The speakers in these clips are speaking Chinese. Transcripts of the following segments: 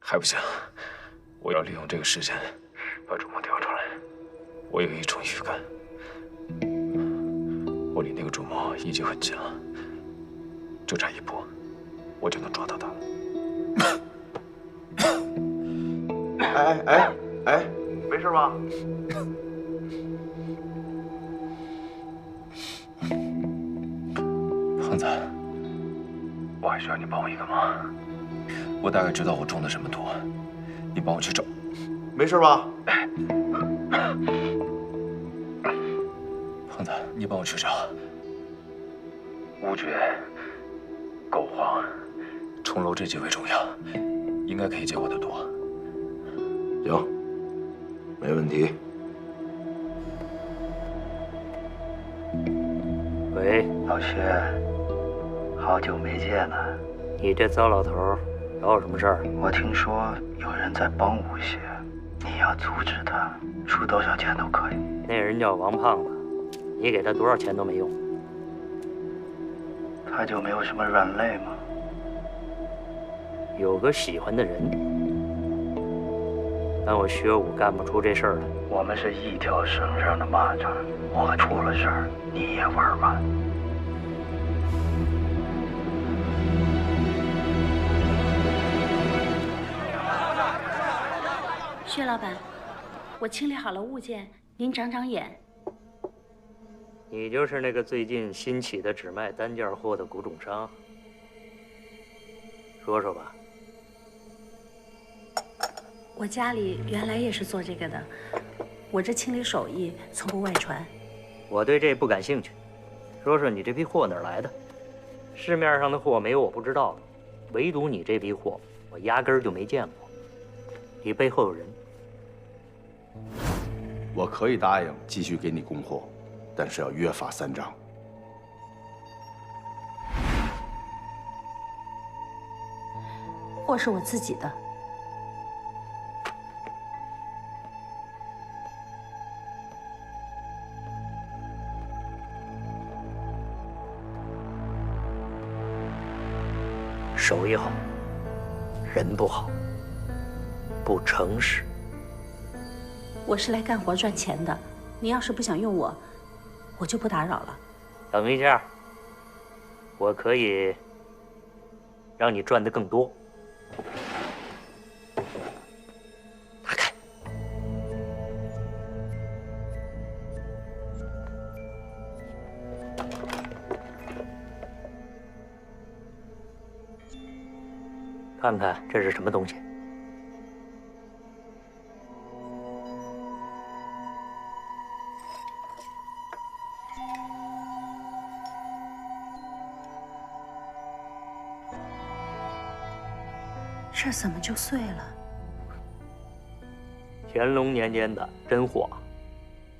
还不行，我要利用这个时间把主谋调出来。我有一种预感，我离那个主谋已经很近了，就差一步，我就能抓到他了。哎，没事吧？胖子，我还需要你帮我一个忙。我大概知道我中的什么毒，你帮我去找。没事吧？胖子，你帮我去找乌绝、狗皇、重楼这几味中药，应该可以解我的毒。行，没问题。喂，老薛，好久没见了。你这糟老头找我什么事儿？我听说有人在帮吴邪，你要阻止他，出多少钱都可以。那人叫王胖子，你给他多少钱都没用。他就没有什么软肋吗？有个喜欢的人，但我薛武干不出这事儿来。我们是一条绳上的蚂蚱，我出了事儿，你也玩完。薛老板，我清理好了物件，您长长眼。你就是那个最近新起的只卖单件货的古董商，说说吧。我家里原来也是做这个的，我这清理手艺从不外传。我对这不感兴趣，说说你这批货哪儿来的？市面上的货没有我不知道的，唯独你这批货，我压根儿就没见过。你背后有人？我可以答应继续给你供货，但是要约法三章。货是我自己的。手艺好，人不好，不诚实。我是来干活赚钱的，你要是不想用我，我就不打扰了。等一下，我可以让你赚得更多。拿开！看看这是什么东西？这怎么就碎了？乾隆年间的真货，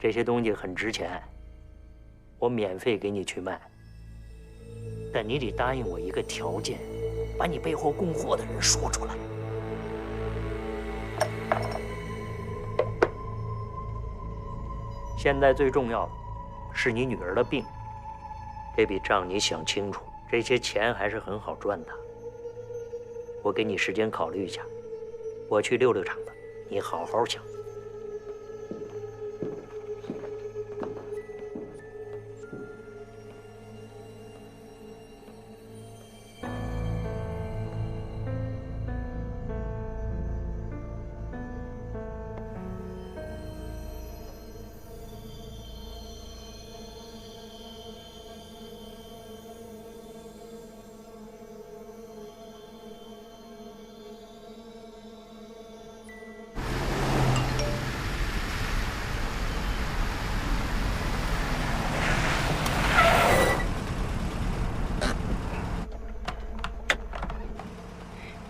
这些东西很值钱，我免费给你去卖。但你得答应我一个条件，把你背后供货的人说出来。现在最重要的是你女儿的病，这笔账你想清楚，这些钱还是很好赚的。我给你时间考虑一下，我去溜溜场子，你好好想。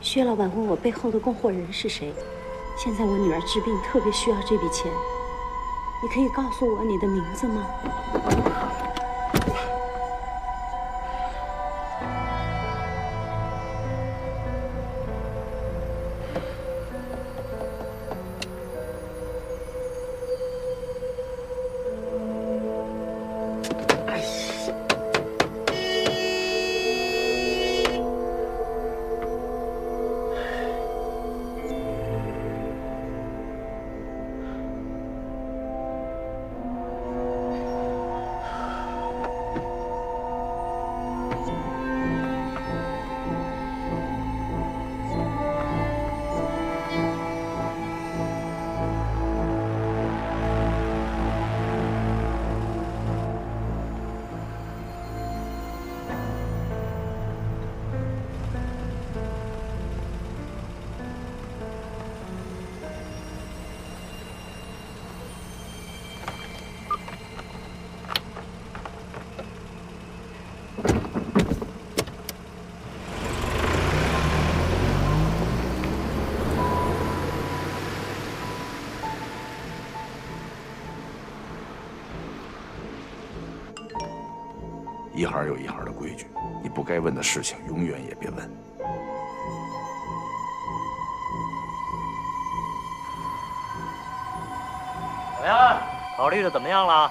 薛老板问我背后的供货人是谁，现在我女儿治病特别需要这笔钱，你可以告诉我你的名字吗？一行有一行的规矩，你不该问的事情永远也别问。怎么样？考虑的怎么样了？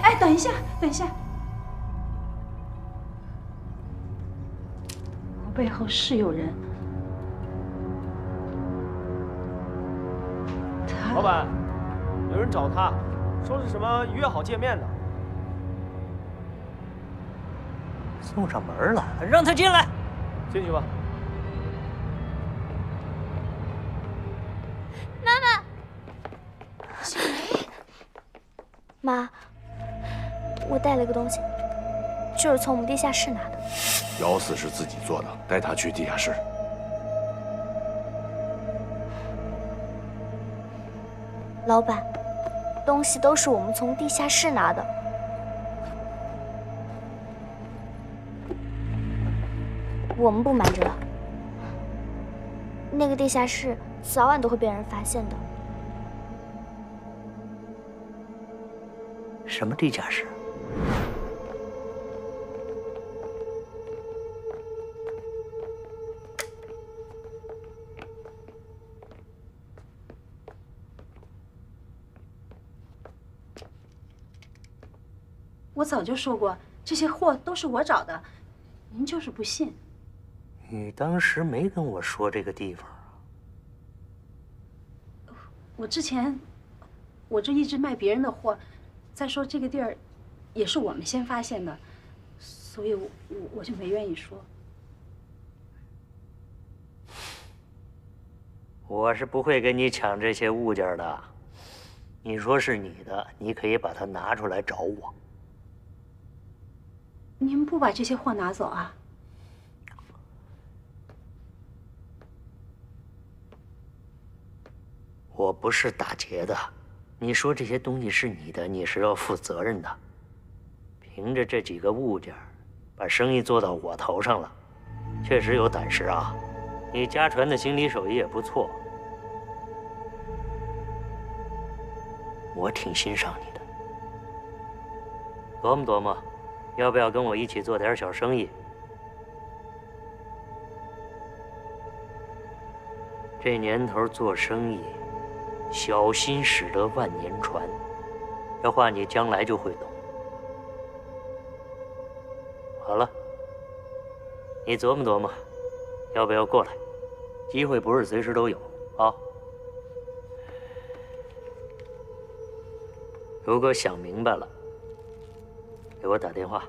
哎，等一下，等一下，我背后是有人。老板，有人找他，说是什么约好见面的。送上门了，让他进来。进去吧。妈妈，小梅，妈，我带了个东西，就是从我们地下室拿的。咬死是自己做的，带他去地下室。老板，东西都是我们从地下室拿的。我们不瞒着了，那个地下室早晚都会被人发现的。什么地下室？我早就说过，这些货都是我找的，您就是不信。你当时没跟我说这个地方啊？我之前，我这一直卖别人的货，再说这个地儿，也是我们先发现的，所以我就没愿意说。我是不会跟你抢这些物件的。你说是你的，你可以把它拿出来找我。您不把这些货拿走啊？我不是打劫的，你说这些东西是你的，你是要负责任的。凭着这几个物件，把生意做到我头上了，确实有胆识啊！你家传的行李手艺也不错，我挺欣赏你的。琢磨琢磨，要不要跟我一起做点小生意？这年头做生意，小心驶得万年船，这话你将来就会懂。好了，你琢磨琢磨，要不要过来？机会不是随时都有啊。如果想明白了，给我打电话。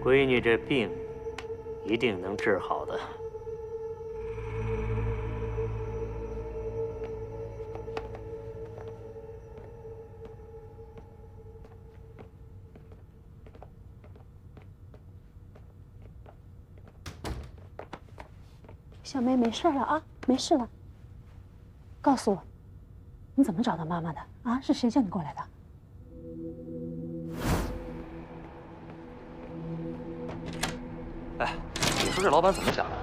闺女这病一定能治好的。小梅，没事了啊，没事了。告诉我，你怎么找到妈妈的啊？是谁叫你过来的？哎，你说这老板怎么想的？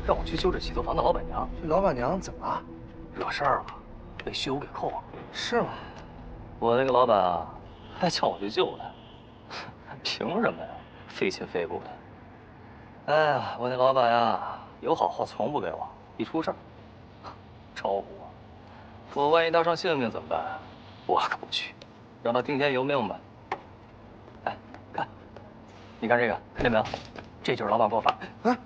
让我去救这洗头房的老板娘。这老板娘怎么了？惹事儿了，被虚无给扣了。是吗？我那个老板啊，还叫我去救他，凭什么呀？费劲费力的。哎呀，我那老板呀，有好货从不给我，一出事儿招呼我，我万一搭上性命怎么办啊？我可不去，让他听天由命吧。哎，看，你看这个，看见没有？这就是老板给我发的。啊！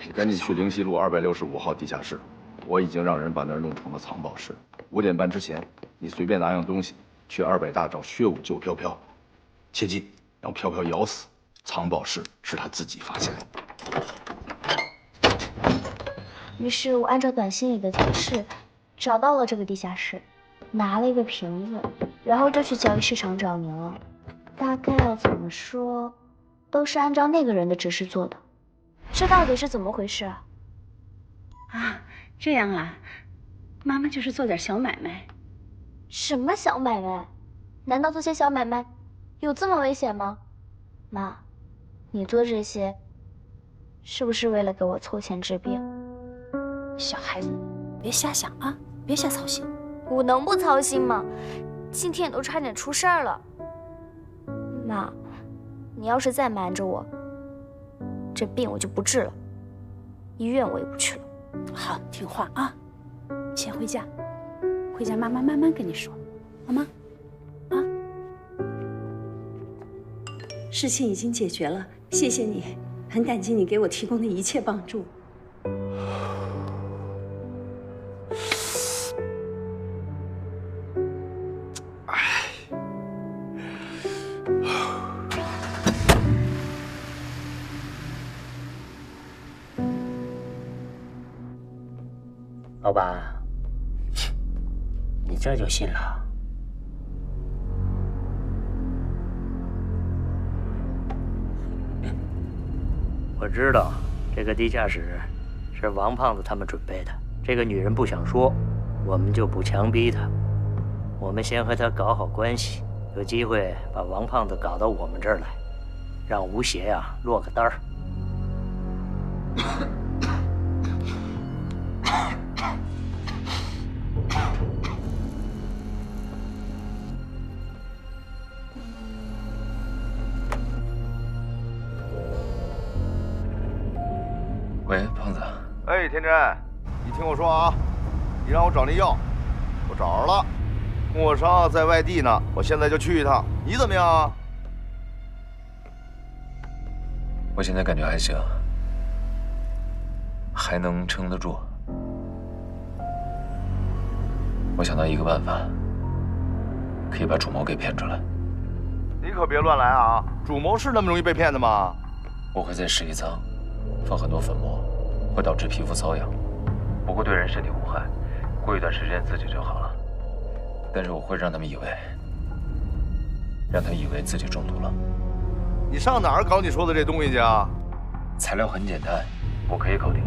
你赶紧去灵溪路265号地下室，我已经让人把那儿弄成了藏宝室。5点半之前，你随便拿样东西去200大找薛武救飘飘，切记让飘飘咬死。藏宝室是他自己发现的。于是我按照短信里的提示，找到了这个地下室，拿了一个瓶子，然后就去交易市场找您了。大概要怎么说，都是按照那个人的指示做的。这到底是怎么回事啊？啊，这样啊，妈妈就是做点小买卖。什么小买卖？难道做些小买卖有这么危险吗？妈，你做这些，是不是为了给我凑钱治病？小孩子，别瞎想啊，别瞎操心。我能不操心吗？今天也都差点出事儿了。妈，你要是再瞒着我，这病我就不治了，医院我也不去了。好，听话啊，先回家，回家妈妈慢慢跟你说，好吗？啊，事情已经解决了，谢谢你，很感激你给我提供的一切帮助。老板，你这就信了？我知道这个地下室是王胖子他们准备的。这个女人不想说，我们就不强逼她。我们先和她搞好关系，有机会把王胖子搞到我们这儿来，让吴邪呀落个单儿。喂，胖子。哎，天真，你听我说啊，你让我找那药，我找着了。莫商在外地呢，我现在就去一趟。你怎么样啊？我现在感觉还行，还能撑得住。我想到一个办法，可以把主谋给骗出来。你可别乱来啊！主谋是那么容易被骗的吗？我会在尸体舱放很多粉末，会导致皮肤瘙痒，不过对人身体无害，过一段时间自己就好了。但是我会让他们以为自己中毒了。你上哪儿搞你说的这东西去啊？材料很简单，我可以搞定。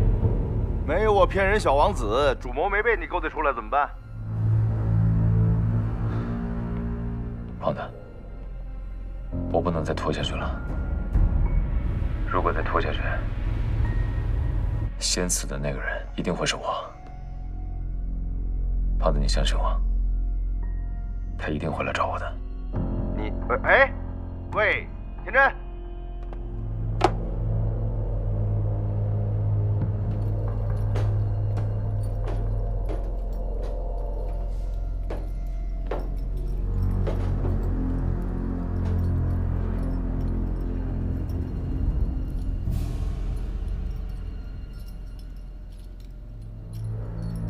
没有我骗人小王子，主谋没被你勾兑出来怎么办？胖子，我不能再拖下去了。如果再拖下去，先死的那个人一定会是我。胖子，你相信我，他一定会来找我的。你，哎，喂，天真。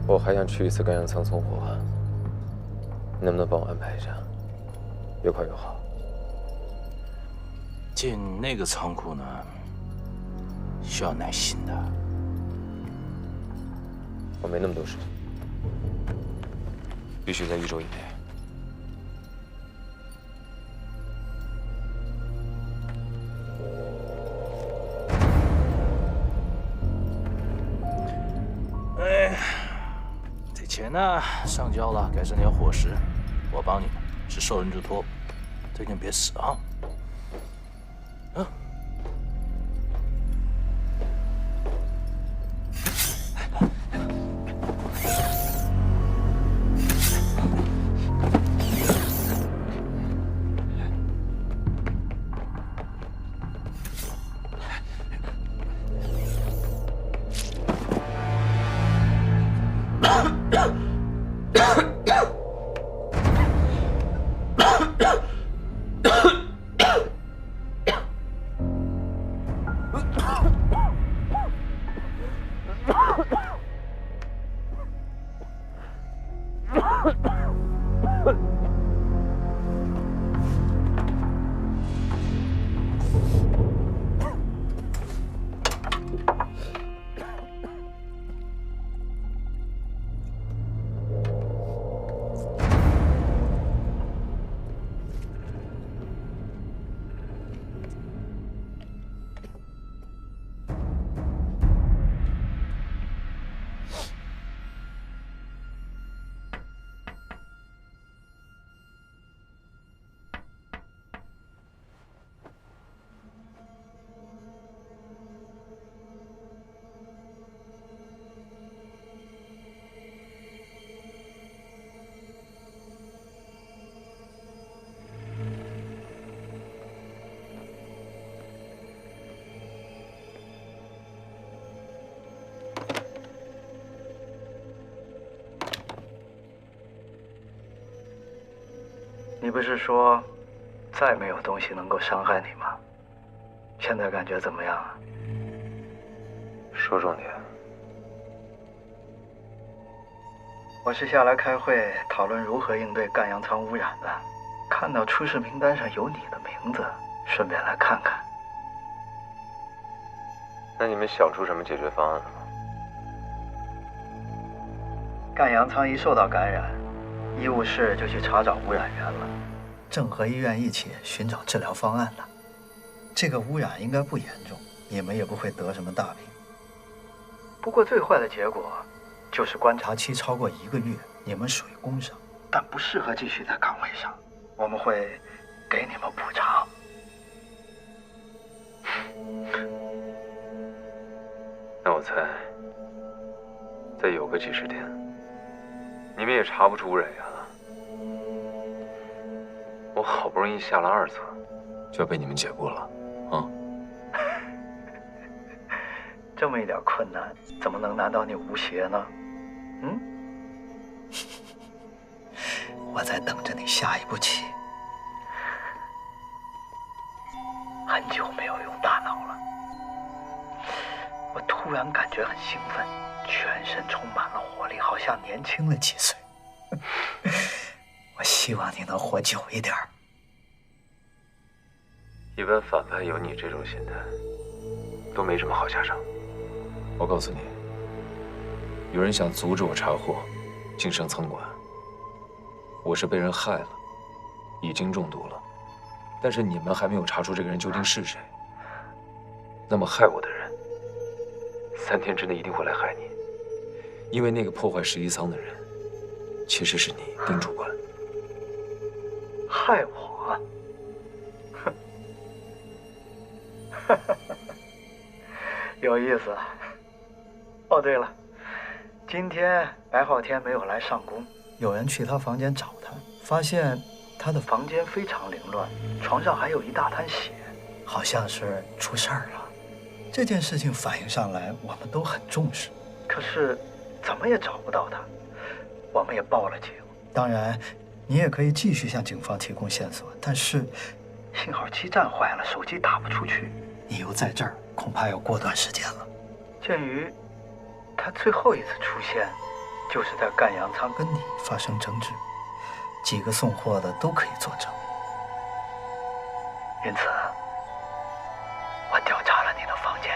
我还想去一次甘阳仓送货，你能不能帮我安排一下？越快越好。进那个仓库呢，需要耐心的。我没那么多时间，必须在1周以内。钱呢上交了，该剩点伙食，我帮你们，是受人之托，最近别死啊！嗯。你不是说再没有东西能够伤害你吗？现在感觉怎么样啊？说重点。我是下来开会讨论如何应对赣洋仓污染的，看到出事名单上有你的名字，顺便来看看。那你们想出什么解决方案了吗？赣洋仓一受到感染，医务室就去查找污染源了，正和医院一起寻找治疗方案呢。这个污染应该不严重，你们也不会得什么大病。不过最坏的结果就是观察期超过1个月，你们属于工伤，但不适合继续在岗位上，我们会给你们补偿。那我猜，再有个几10天，你们也查不出污染源了。我好不容易下了2册，就要被你们解雇了，啊？这么一点困难，怎么能难倒你吴邪呢？嗯？我在等着你下一步棋。很久没有用大脑了，我突然感觉很兴奋，全身充满了活力，好像年轻了几岁。我希望你能活久一点。一般反派有你这种心态，都没什么好下场。我告诉你，有人想阻止我查获晋升仓管，我是被人害了，已经中毒了，但是你们还没有查出这个人究竟是谁。那么害我的人，3天之内一定会来害你，因为那个破坏11仓的人，其实是你，丁主管。害我？有意思。哦，对了，今天白昊天没有来上工，有人去他房间找他，发现他的房间非常凌乱，床上还有一大滩血，好像是出事儿了。这件事情反映上来，我们都很重视，可是怎么也找不到他，我们也报了警。当然，你也可以继续向警方提供线索，但是信号基站坏了，手机打不出去，你又在这儿，恐怕要过段时间了。鉴于他最后一次出现，就是在赣洋仓跟你发生争执，几个送货的都可以作证。因此，我调查了你的房间。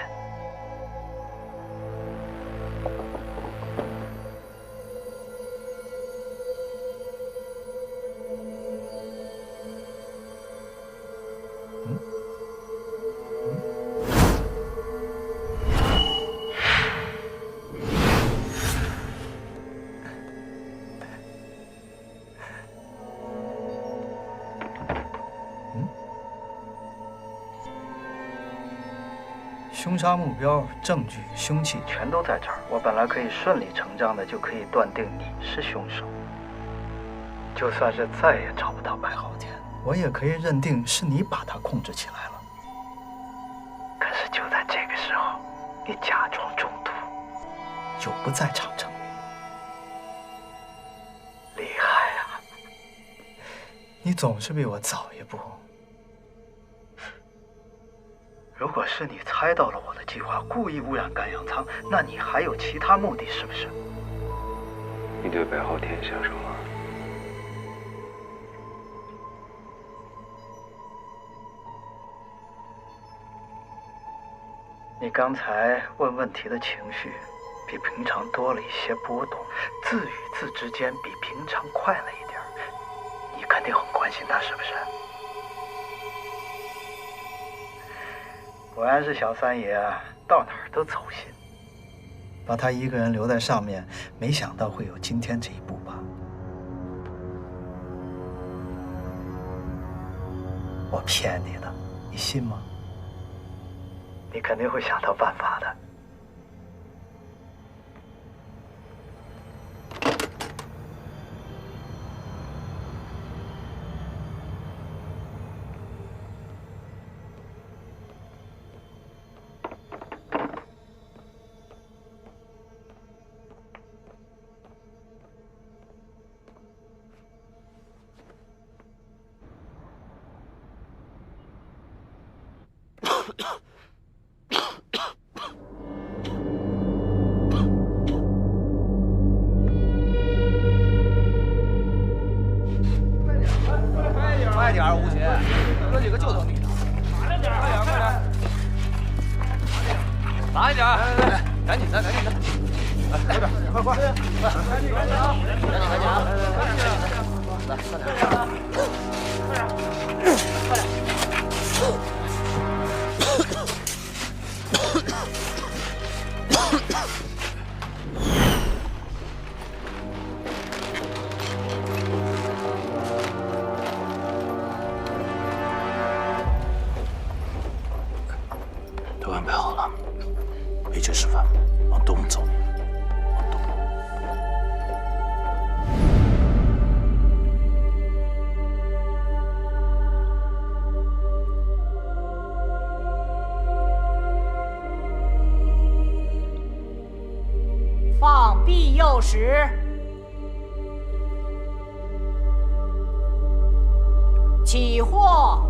凶杀目标、证据、凶器全都在这儿。我本来可以顺理成章的就可以断定你是凶手，就算是再也找不到白昊天，我也可以认定是你把他控制起来了。可是就在这个时候，你假装中毒，就不在场证明。厉害啊！你总是比我早一步。如果是你猜到了我的计划，故意污染赣洋仓，那你还有其他目的，是不是？你对白昊天下手了？你刚才问问题的情绪比平常多了一些波动，字与字之间比平常快了一点，你肯定很关心他，是不是？果然是小三爷，到哪儿都走心。把他一个人留在上面，没想到会有今天这一步吧？我骗你的，你信吗？你肯定会想到办法的。快点，吴邪，哥几个就等你呢。麻溜点，快点，快点。麻一点，来，赶紧的，赶紧的。快点，快快，赶紧啊！赶紧啊！来，快点，快点。都安排好了，一起吃饭，往东走。往东。放庇佑时，起货。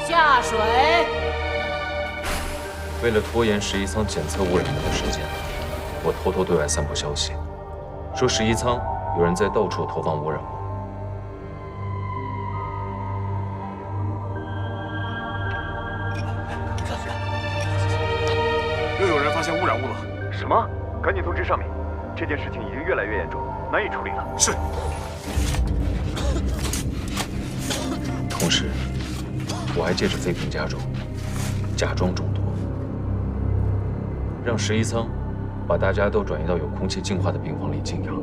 下水。为了拖延11舱检测污染物的时间，我偷偷对外散布消息，说11舱有人在到处投放污染物。又有人发现污染物了。什么？赶紧通知上面，这件事情已经越来越严重，难以处理了。是。同时，我还借着废品加重，假装中毒，让11舱把大家都转移到有空气净化的病房里静养。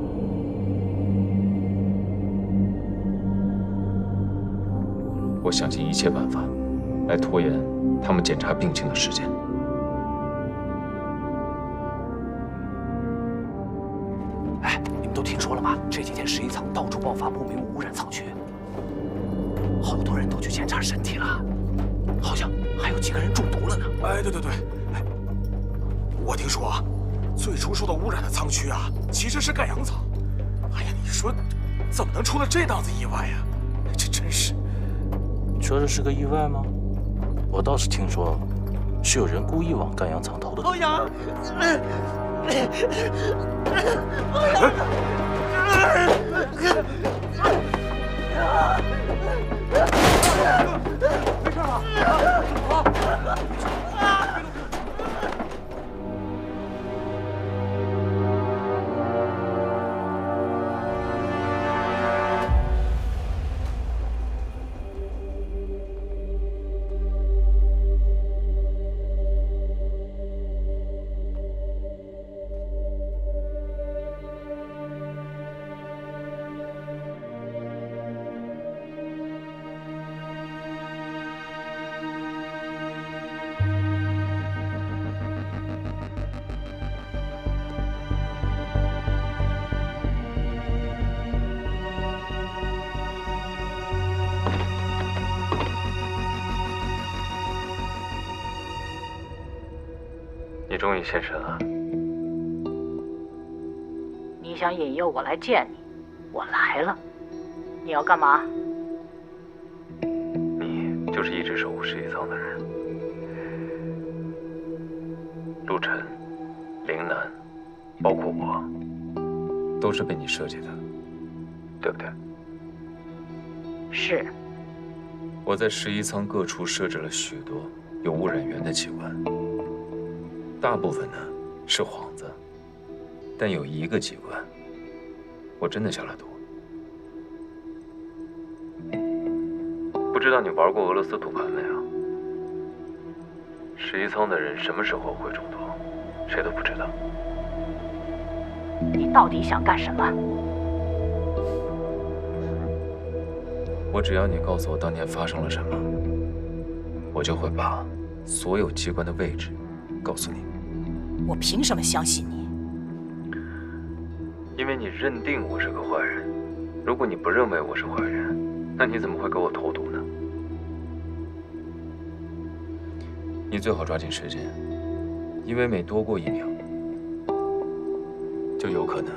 我想尽一切办法来拖延他们检查病情的时间。哎，你们都听说了吗？这几天11舱到处爆发不明污染仓区，好多人都去检查身体了，好像还有几个人中毒了呢。哎，对，哎，我听说啊，最初受到污染的仓区啊，其实是盖阳舱。哎呀，你说怎么能出了这档子意外呀？这真是。你说这是个意外吗？我倒是听说，是有人故意往盖阳舱投的毒。欧阳，没事吧？你终于现身了。你想引诱我来见你，我来了。你要干嘛？你就是一直守护11舱的人。陆晨、凌南，包括我，都是被你设计的，对不对？是。我在11舱各处设置了许多有污染源的器官。大部分呢是幌子，但有一个机关，我真的下了毒。不知道你玩过俄罗斯赌盘没有？11舱的人什么时候会中毒，谁都不知道。你到底想干什么？我只要你告诉我当年发生了什么，我就会把所有机关的位置告诉你。我凭什么相信你？因为你认定我是个坏人。如果你不认为我是坏人，那你怎么会给我投毒呢？你最好抓紧时间，因为每多过1秒，就有可能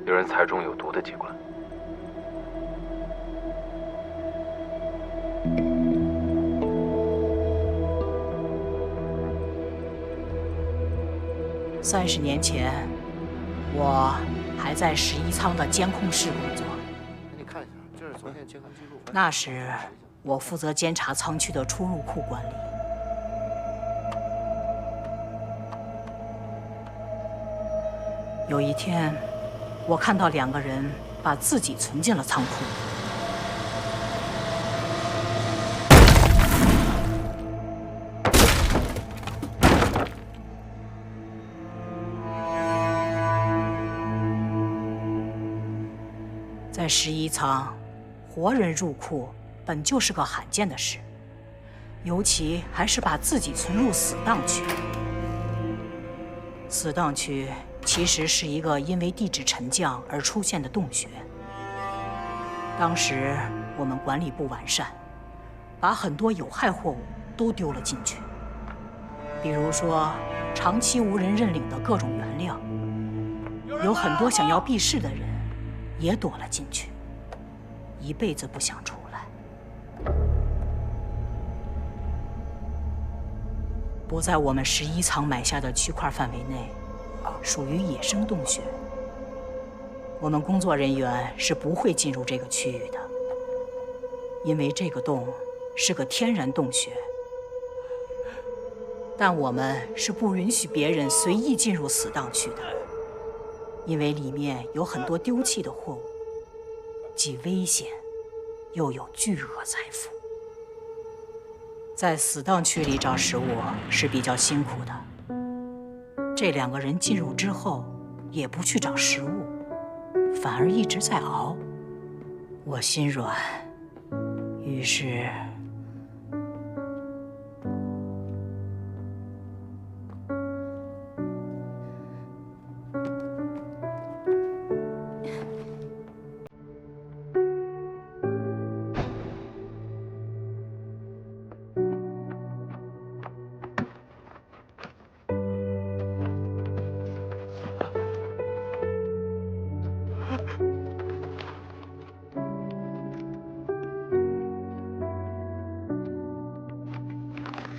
有人踩中有毒的机关。30年前，我还在11仓的监控室工作。你看一下，这是昨天监控记录。那时，我负责监察仓区的出入库管理。有一天，我看到2个人把自己存进了仓库。在11仓，活人入库本就是个罕见的事，尤其还是把自己存入死档区。死档区其实是一个因为地质沉降而出现的洞穴。当时我们管理不完善，把很多有害货物都丢了进去，比如说长期无人认领的各种原料，有很多想要避世的人也躲了进去，一辈子不想出来。不在我们11仓买下的区块范围内，属于野生洞穴。我们工作人员是不会进入这个区域的，因为这个洞是个天然洞穴。但我们是不允许别人随意进入死档区的，因为里面有很多丢弃的货物，既危险，又有巨额财富。在死档区里找食物是比较辛苦的。这2个人进入之后，也不去找食物，反而一直在熬。我心软，于是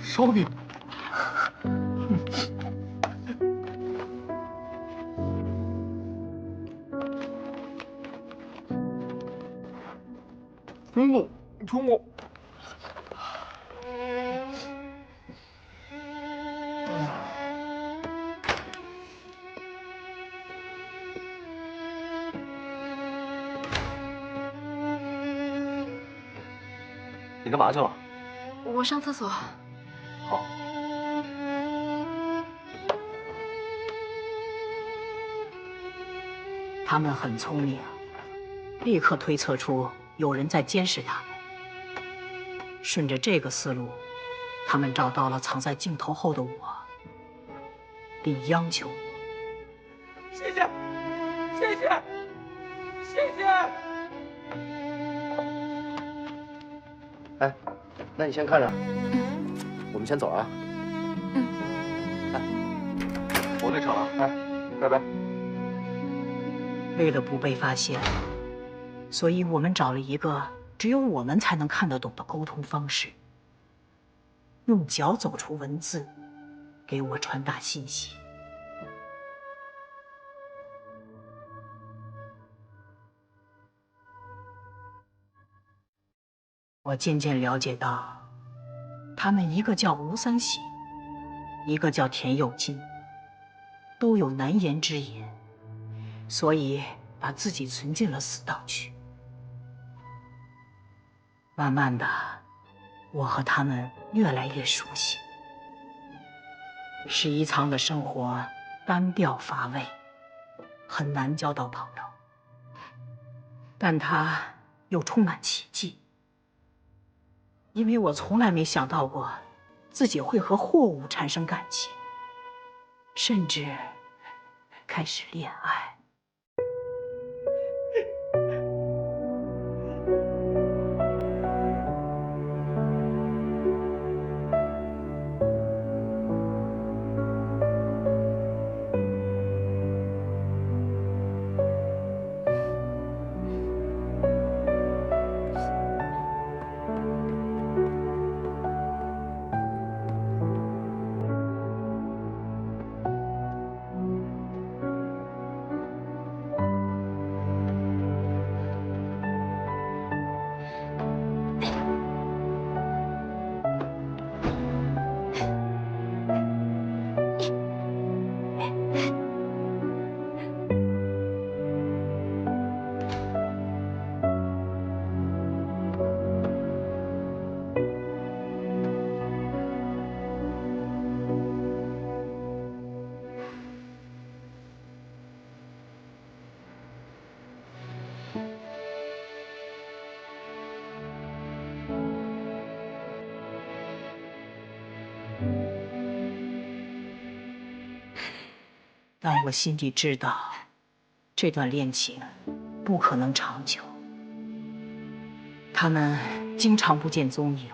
烧饼。中午。你干嘛去了？我上厕所。好。他们很聪明，立刻推测出有人在监视他们。顺着这个思路，他们找到了藏在镜头后的我，并央求我。谢谢，谢谢，谢谢。哎，那你先看着，我们先走啊。哎，我得撤了，哎，拜拜。为了不被发现，所以我们找了一个只有我们才能看得懂的沟通方式，用脚走出文字，给我传达信息。我渐渐了解到，他们一个叫吴三喜，一个叫田有金，都有难言之隐，所以把自己存进了死档区。慢慢的，我和他们越来越熟悉。11仓的生活单调乏味，很难交到朋友，但它又充满奇迹。因为我从来没想到过自己会和货物产生感情，甚至开始恋爱。但我心里知道，这段恋情不可能长久。他们经常不见踪影，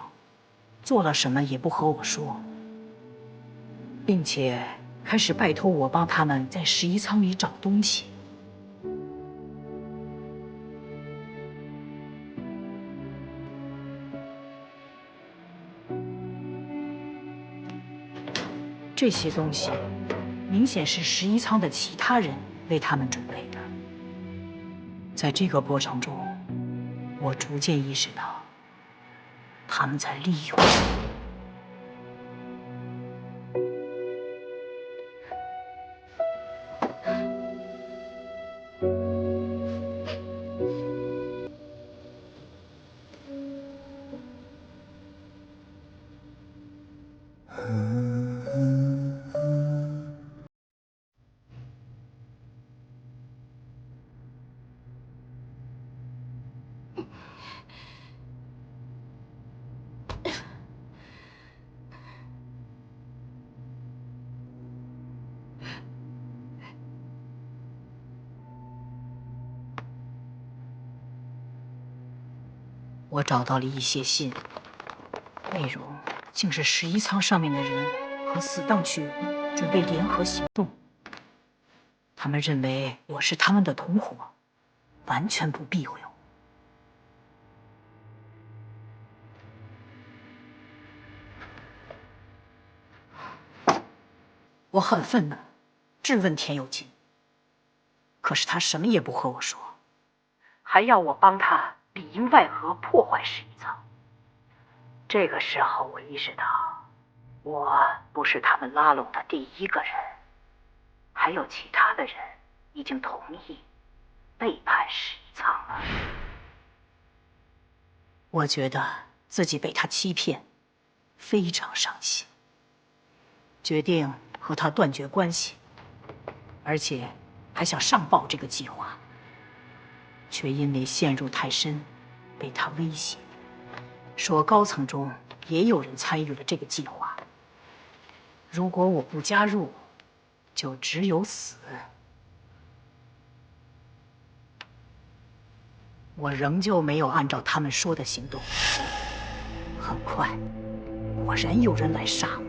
做了什么也不和我说，并且开始拜托我帮他们在11舱里找东西。这些东西明显是11舱的其他人为他们准备的。在这个过程中，我逐渐意识到，他们在利用我。我找到了一些信，内容竟是11舱上面的人和死当区准备联合行动。他们认为我是他们的同伙，完全不避讳我。我很愤怒，质问田有金，可是他什么也不和我说，还要我帮他里应外合破坏11舱。这个时候，我意识到，我不是他们拉拢的第一个人，还有其他的人已经同意背叛11舱了。我觉得自己被他欺骗，非常伤心，决定和他断绝关系，而且还想上报这个计划，却因为陷入太深，被他威胁，说高层中也有人参与了这个计划。如果我不加入，就只有死。我仍旧没有按照他们说的行动。很快，果然有人来杀我。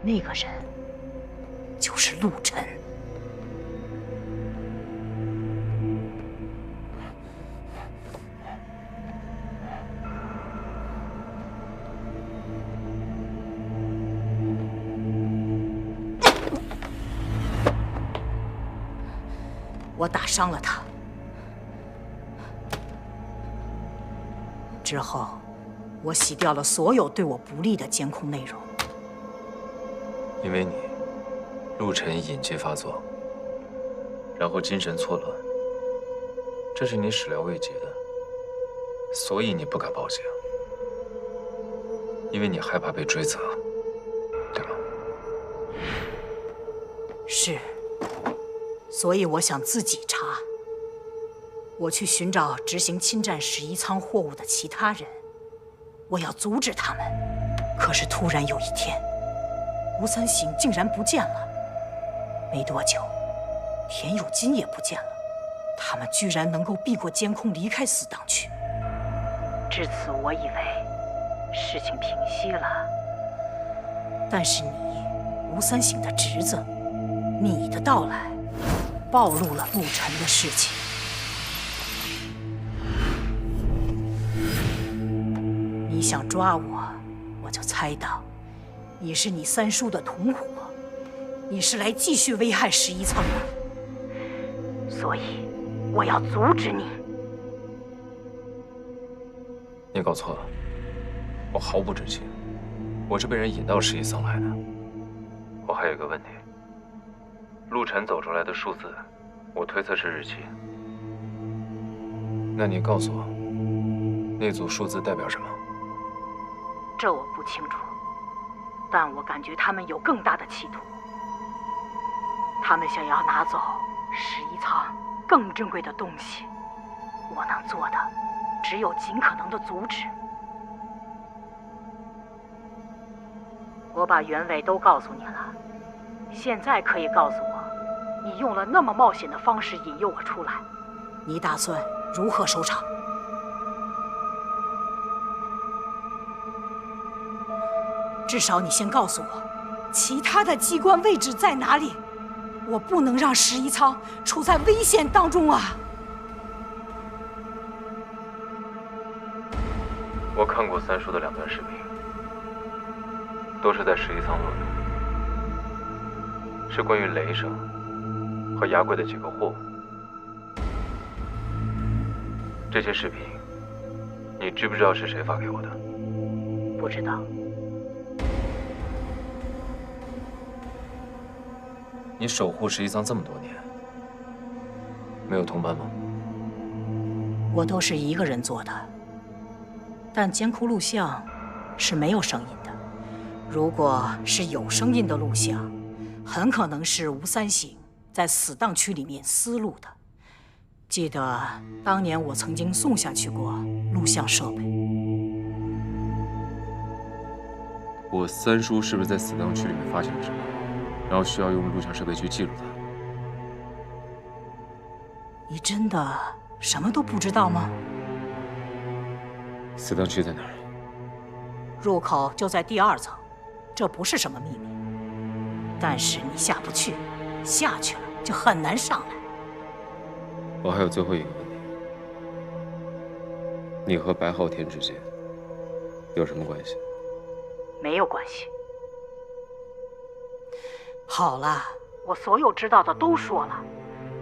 那个人就是陆晨。我打伤了他，之后我洗掉了所有对我不利的监控内容。因为你，陆晨隐疾发作，然后精神错乱，这是你始料未及的，所以你不敢报警，因为你害怕被追责，对吗？是。所以我想自己查。我去寻找执行侵占11舱货物的其他人，我要阻止他们。可是突然有一天，吴三省竟然不见了。没多久，田有金也不见了。他们居然能够避过监控离开死党区。至此，我以为事情平息了。但是你，吴三省的侄子，你的到来暴露了陆晨的事情。你想抓我，我就猜到你是你三叔的同伙，你是来继续危害11舱的，所以我要阻止你。你搞错了，我毫不知情，我是被人引到11舱来的。我还有个问题。陆晨走出来的数字，我推测是日期。那你告诉我，那组数字代表什么？这我不清楚，但我感觉他们有更大的企图。他们想要拿走11舱更珍贵的东西，我能做的只有尽可能的阻止。我把原委都告诉你了。现在可以告诉我，你用了那么冒险的方式引诱我出来，你打算如何收场？至少你先告诉我，其他的机关位置在哪里？我不能让11仓处在危险当中啊！我看过三叔的2段视频，都是在11仓录的，是关于雷声和牙柜的几个货物。这些视频，你知不知道是谁发给我的？不知道。你守护11仓这么多年，没有同伴吗？我都是一个人做的，但监控录像是没有声音的。如果是有声音的录像，很可能是吴三省在死档区里面私录的。记得当年我曾经送下去过录像设备。我三叔是不是在死档区里面发现了什么？然后需要用录像设备去记录它。你真的什么都不知道吗？死档区在哪儿？入口就在第2层，这不是什么秘密。但是你下不去，下去了就很难上来。我还有最后一个问题：你和白昊天之间有什么关系？没有关系。好了，我所有知道的都说了，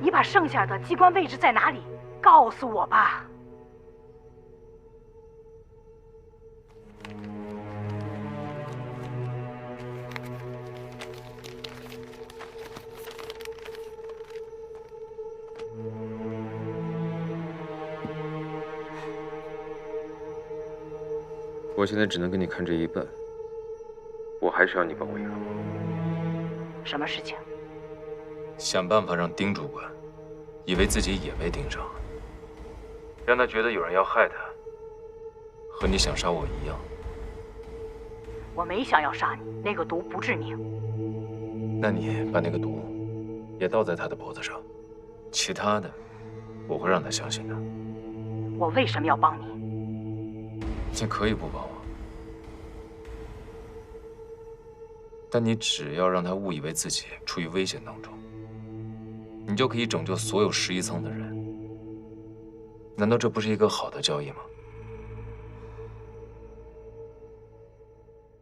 你把剩下的机关位置在哪里？告诉我吧。我现在只能给你看这一半，我还是要你帮我一个忙。什么事情？想办法让丁主管以为自己也被盯上，让他觉得有人要害他，和你想杀我一样。我没想要杀你，那个毒不致命。那你把那个毒也倒在他的脖子上，其他的我会让他相信的。我为什么要帮你？你可以不帮我，但你只要让他误以为自己处于危险当中，你就可以拯救所有11层的人。难道这不是一个好的交易吗？